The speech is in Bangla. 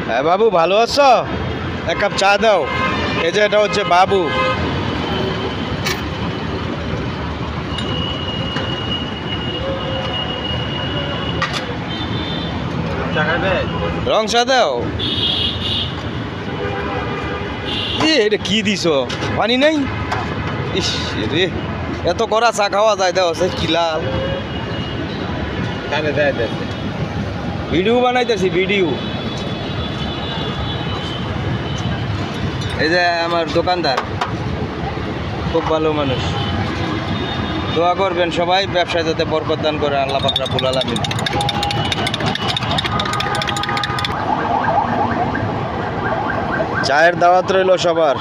হ্যাঁ বাবু, ভালো আছো? এক কাপ চা দাও। এই যে এটা হচ্ছে বাবু। রং চা দাও। এটা কি দিছো? পানি নাই? ইস রে, এত করা চা খাওয়া যায়? দাও সে কি লাল। ভিডিও বানাইতেছি, ভিডিও। এই যে আমার দোকানদার, খুব ভালো মানুষ। দোয়া করবেন সবাই, ব্যবসায় যাতে বরকত দান করে আল্লাহ পাক রব্বুল আলামিন। চায়ের দাওয়াত রইল সবার।